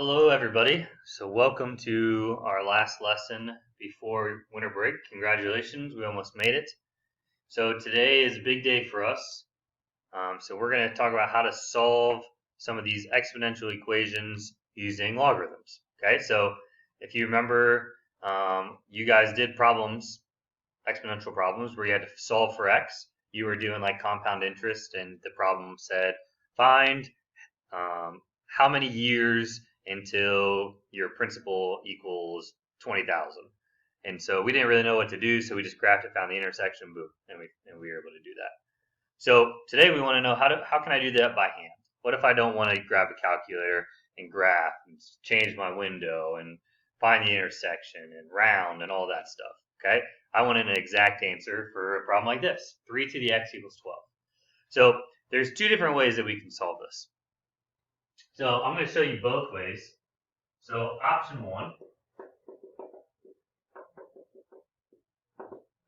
Hello, everybody. So, welcome to our last lesson before winter break. Congratulations, we almost made it. So, today is a big day for us. So, we're going to talk about how to solve some of these exponential equations using logarithms. Okay, so if you remember, you guys did problems, exponential problems, where you had to solve for x. You were doing like compound interest, and the problem said find how many years until your principal equals 20,000. And so we didn't really know what to do, so we just graphed it, found the intersection, boom, and we were able to do that. So today we want to know how can I do that by hand? What if I don't want to grab a calculator and graph and change my window and find the intersection and round and all that stuff, okay? I want an exact answer for a problem like this, 3 to the x equals 12. So there's two different ways that we can solve this. So I'm going to show you both ways. So option one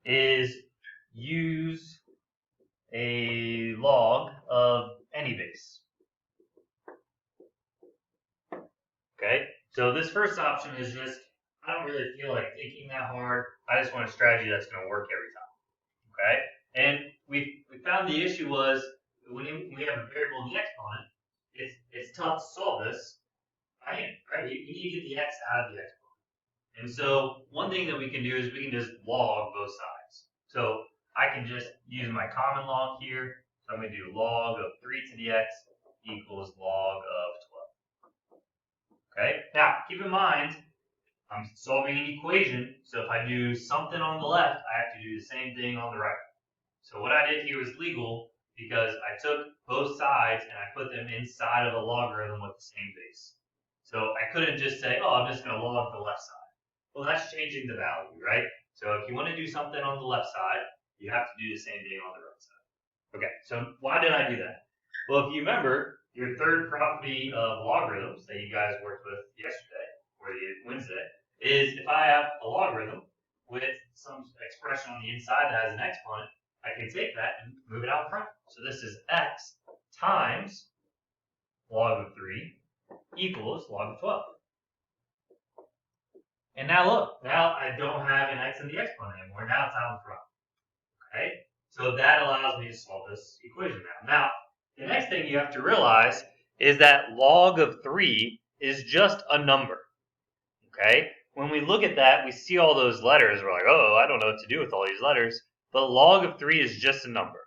is use a log of any base. Okay, so this first option is just, I don't really feel like thinking that hard. I just want a strategy that's going to work every time. Okay, and we found the issue was when we have a variable in the exponent, it's tough to solve this by hand, right? You need to get the x out of the exponent. And so one thing that we can do is we can just log both sides. So I can just use my common log here. So I'm going to do log of 3 to the x equals log of 12. Okay, now keep in mind, I'm solving an equation. So if I do something on the left, I have to do the same thing on the right. So what I did here was legal because I took both sides and I put them inside of a logarithm with the same base. So I couldn't just say, oh, I'm just going to log the left side. Well, that's changing the value, right? So if you want to do something on the left side, you have to do the same thing on the right side. Okay, so why did I do that? Well, if you remember, your third property of logarithms that you guys worked with yesterday, or Wednesday, is if I have a logarithm with some expression on the inside that has an exponent, I can take that and move it out front. So this is x times log of 3 equals log of 12. And now look, now I don't have an x in the exponent anymore. Now it's out in front. Okay? So that allows me to solve this equation now. Now, the next thing you have to realize is that log of 3 is just a number. Okay? When we look at that, we see all those letters. We're like, oh, I don't know what to do with all these letters. But log of 3 is just a number.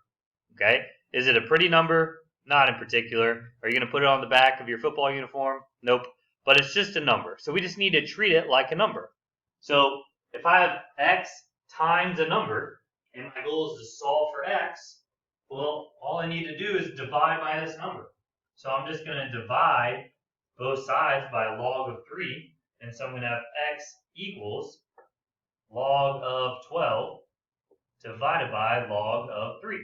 Okay? Is it a pretty number? Not in particular. Are you going to put it on the back of your football uniform? Nope. But it's just a number. So we just need to treat it like a number. So if I have x times a number, and my goal is to solve for x, well, all I need to do is divide by this number. So I'm just going to divide both sides by log of 3. And so I'm going to have x equals log of 12 divided by log of 3.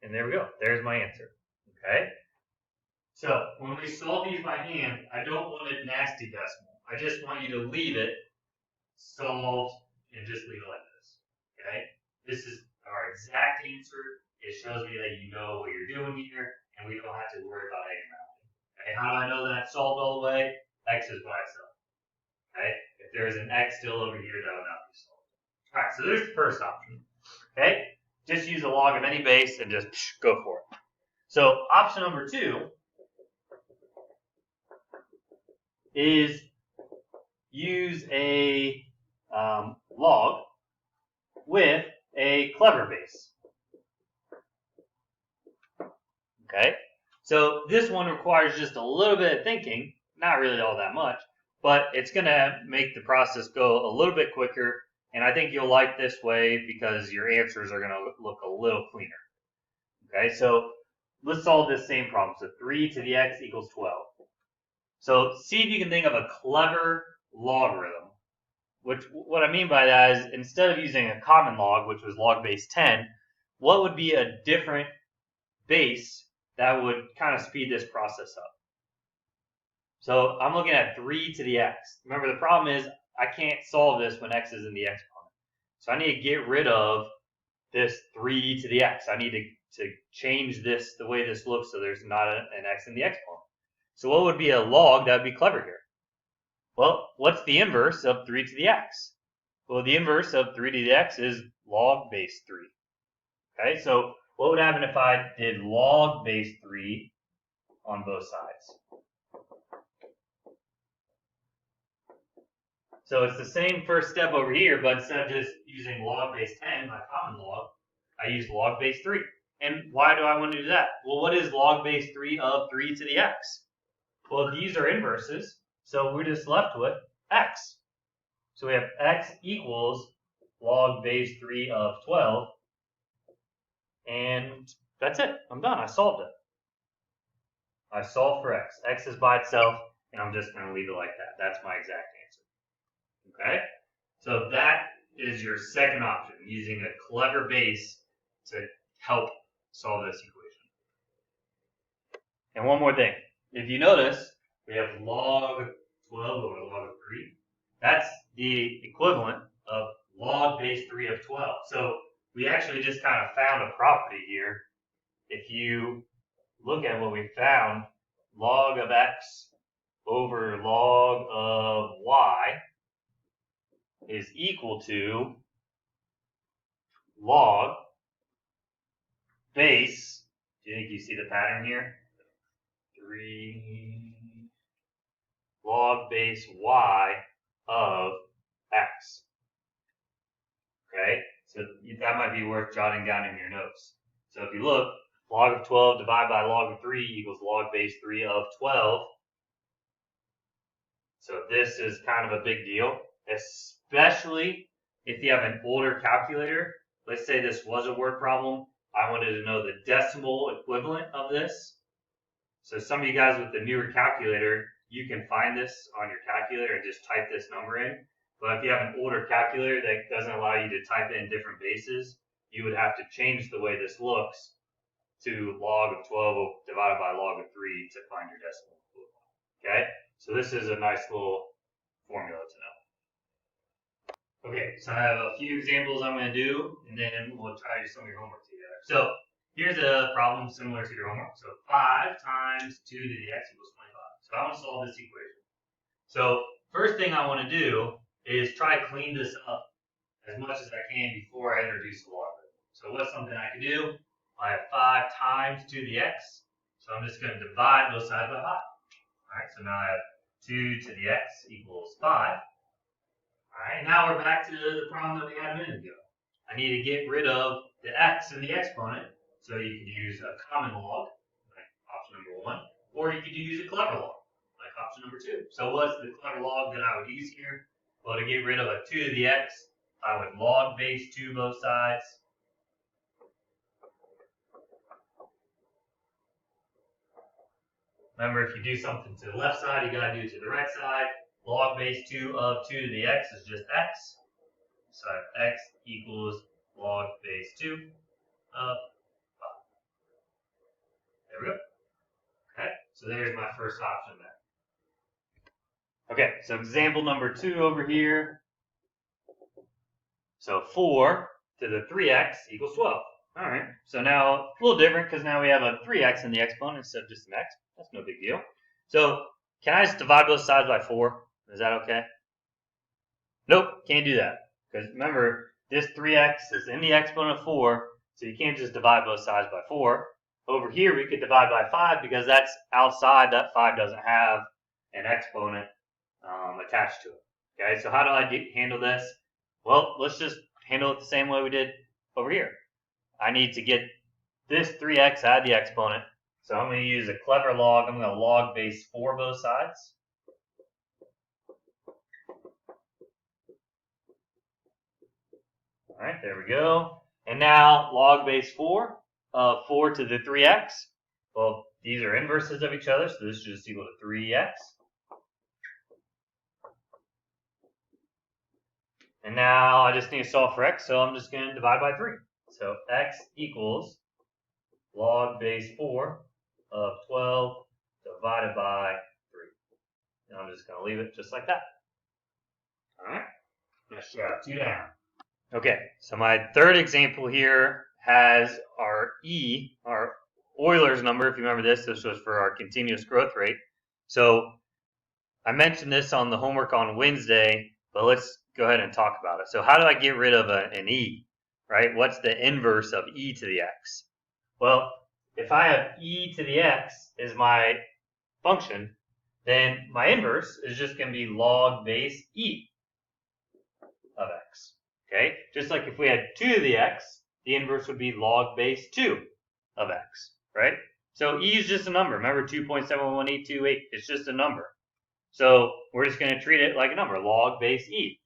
And there we go. There's my answer. Okay? So when we solve these by hand, I don't want it nasty decimal. I just want you to leave it solved and just leave it like this. Okay? This is our exact answer. It shows me that you know what you're doing here, and we don't have to worry about any rounding. Okay? How do I know that it's solved all the way? X is by itself. Okay? If there's an X still over here, that would not be solved. All right, so there's the first option. Okay? Just use a log of any base and just go for it. So option number 2 is use a log with a clever base. Okay, so this one requires just a little bit of thinking, not really all that much, but it's going to make the process go a little bit quicker, and I think you'll like this way because your answers are going to look a little cleaner. Okay, so let's solve this same problem. So 3 to the x equals 12. So see if you can think of a clever logarithm. What I mean by that is instead of using a common log, which was log base 10, what would be a different base that would kind of speed this process up? So I'm looking at 3 to the x. Remember, the problem is I can't solve this when x is in the exponent. So I need to get rid of this 3 to the x. I need to change this, the way this looks, so there's not an x in the exponent. So what would be a log that would be clever here? Well, what's the inverse of 3 to the x? Well, the inverse of 3 to the x is log base 3. Okay, so what would happen if I did log base 3 on both sides? So it's the same first step over here, but instead of just using log base 10, my common log, I use log base 3. And why do I want to do that? Well, what is log base 3 of 3 to the x? Well, these are inverses, so we're just left with x. So we have x equals log base 3 of 12, and that's it. I'm done. I solved it. I solved for x. X is by itself, and I'm just going to leave it like that. That's my exact answer. Okay? So that is your second option, using a clever base to help solve this equation. And one more thing. If you notice, we have log 12 over log of 3. That's the equivalent of log base 3 of 12. So we actually just kind of found a property here. If you look at what we found, log of x over log of y is equal to log base, do you think you see the pattern here? 3 log base y of x. Okay, so that might be worth jotting down in your notes. So if you look, log of 12 divided by log of 3 equals log base 3 of 12. So this is kind of a big deal, especially if you have an older calculator. Let's say this was a word problem. I wanted to know the decimal equivalent of this. So some of you guys with the newer calculator, you can find this on your calculator and just type this number in. But if you have an older calculator that doesn't allow you to type in different bases, you would have to change the way this looks to log of 12 divided by log of 3 to find your decimal equivalent. Okay? So this is a nice little formula to know. Okay, so I have a few examples I'm going to do, and then we'll try to do some of your homework together. So here's a problem similar to your homework. So 5 times 2 to the x equals 25. So I want to solve this equation. So first thing I want to do is try to clean this up as much as I can before I introduce the logarithm. So what's something I can do? I have 5 times 2 to the x. So I'm just going to divide both sides by 5. Alright, so now I have 2 to the x equals 5. Alright, now we're back to the problem that we had a minute ago. I need to get rid of the x in the exponent, so you could use a common log, like option number 1, or you could use a clever log, like option number 2. So what's the clever log that I would use here? Well, to get rid of a 2 to the x, I would log base 2 both sides. Remember, if you do something to the left side, you got to do it to the right side. Log base 2 of 2 to the x is just x. So I have x equals log base 2 of 5. There we go. Okay, so there's my first option there. Okay, so example number 2 over here. So 4 to the 3x equals 12. All right, so now a little different because now we have a 3x in the exponent instead of just an x. That's no big deal. So can I just divide both sides by 4? Is that okay? Nope, can't do that. Because remember, this 3x is in the exponent of 4, so you can't just divide both sides by 4. Over here, we could divide by 5 because that's outside. That 5 doesn't have an exponent attached to it. Okay, so how do I handle this? Well, let's just handle it the same way we did over here. I need to get this 3x out of the exponent. So I'm going to use a clever log. I'm going to log base 4 both sides. All right, there we go. And now log base 4 of 4 to the 3x. Well, these are inverses of each other, so this is just equal to 3x. And now I just need to solve for x, so I'm just going to divide by 3. So x equals log base 4 of 12 divided by 3. And I'm just going to leave it just like that. All right, let's jot 2 down. Okay, so my third example here has our E, our Euler's number. If you remember this was for our continuous growth rate. So I mentioned this on the homework on Wednesday, but let's go ahead and talk about it. So how do I get rid of an e, right? What's the inverse of e to the x? Well, if I have e to the x is my function, then my inverse is just going to be log base e of x. Okay? Just like if we had 2 to the x, the inverse would be log base 2 of x, right? So e is just a number. Remember 2.71828, it's just a number. So we're just going to treat it like a number, log base e.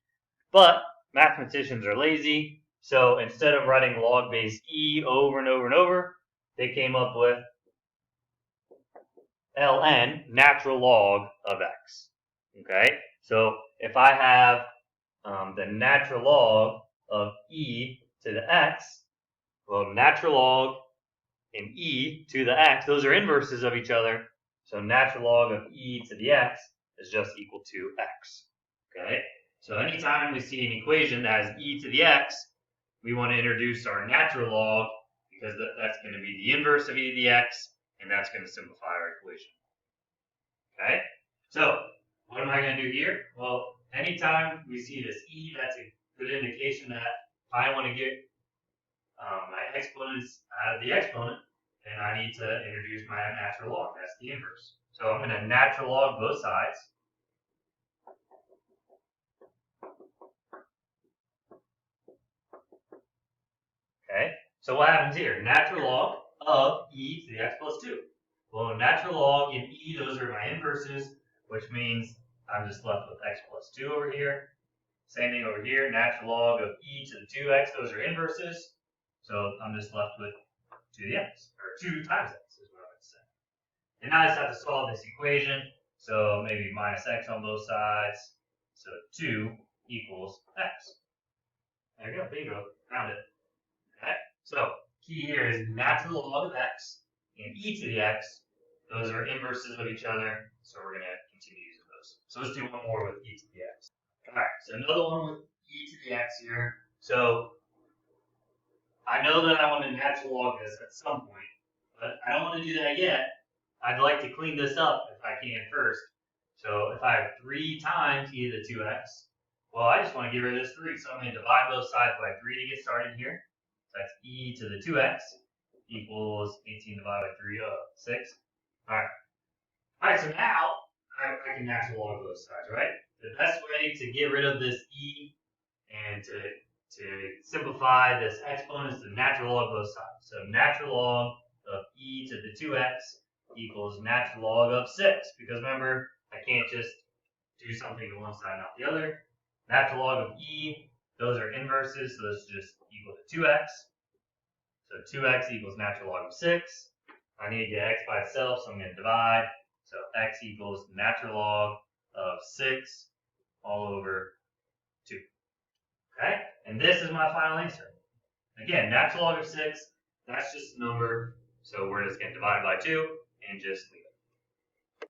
But mathematicians are lazy, so instead of writing log base e over and over and over, they came up with ln, natural log of x. Okay, so if I have the natural log of e to the x, well, natural log and e to the x, those are inverses of each other. So natural log of e to the x is just equal to x. Okay, so anytime we see an equation that has e to the x, we want to introduce our natural log because that's going to be the inverse of e to the x, and that's going to simplify our equation. Okay, so what am I going to do here? Well, anytime we see this e, that's a good indication that I want to get my exponents out of the exponent, then I need to introduce my natural log. That's the inverse. So I'm going to natural log both sides. Okay, so what happens here? Natural log of e to the x plus 2. Well, natural log and e, those are my inverses, which means I'm just left with x plus 2 over here. Same thing over here, natural log of e to the 2x, those are inverses. So I'm just left with 2 to the x, or 2 times x is what I would say. And now I just have to solve this equation. So maybe minus x on both sides. So 2 equals x. There you go, bingo, found it. Okay, so key here is natural log of x and e to the x. Those are inverses of each other, so we're going to continue using those. So let's do one more with e to the x. All right, so another one with e to the x here. So I know that I want to natural log this at some point, but I don't want to do that yet. I'd like to clean this up if I can first. So if I have 3 times e to the 2x, well, I just want to get rid of this 3. So I'm going to divide both sides by 3 to get started here. So that's e to the 2x equals 18 divided by 3, 6. All right. All right, so now I can natural log both sides, right? The best way to get rid of this e and to simplify this exponent is to natural log both sides. So natural log of e to the 2x equals natural log of 6. Because remember, I can't just do something to one side, not the other. Natural log of e, those are inverses, so this is just equal to 2x. So 2x equals natural log of 6. I need to get x by itself, so I'm going to divide. So x equals natural log of 6 all over 2. Okay? And this is my final answer. Again, natural log of 6, that's just a number, so we're just going to divide by 2 and just leave it.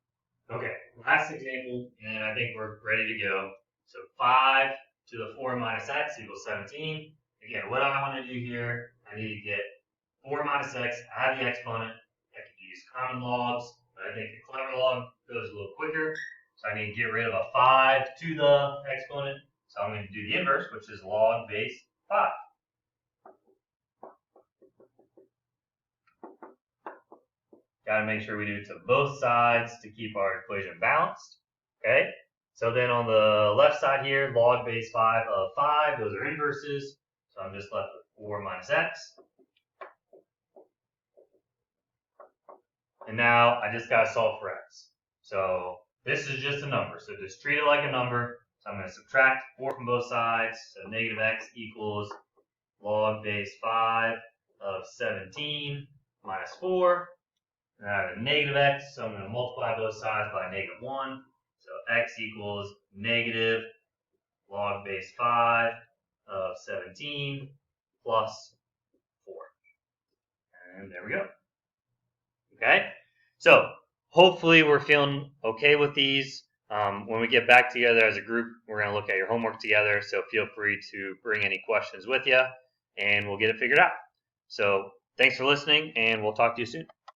Okay, last example, and I think we're ready to go. So 5 to the 4 minus x equals 17. Again, what I want to do here, I need to get 4 minus x out of the exponent. I could use common logs, but I think the clever log goes a little quicker. So I need to get rid of a 5 to the exponent. So I'm going to do the inverse, which is log base 5. Got to make sure we do it to both sides to keep our equation balanced. Okay, so then on the left side here, log base 5 of 5, those are inverses. So I'm just left with 4 minus x. And now I just got to solve for x. So this is just a number. So just treat it like a number. So I'm going to subtract 4 from both sides. So negative x equals log base 5 of 17 minus 4. And I have a negative x, so I'm going to multiply both sides by negative 1. So x equals negative log base 5 of 17 plus 4. And there we go. Okay, so hopefully we're feeling okay with these. When we get back together as a group, we're going to look at your homework together, so feel free to bring any questions with you, and we'll get it figured out. So thanks for listening, and we'll talk to you soon.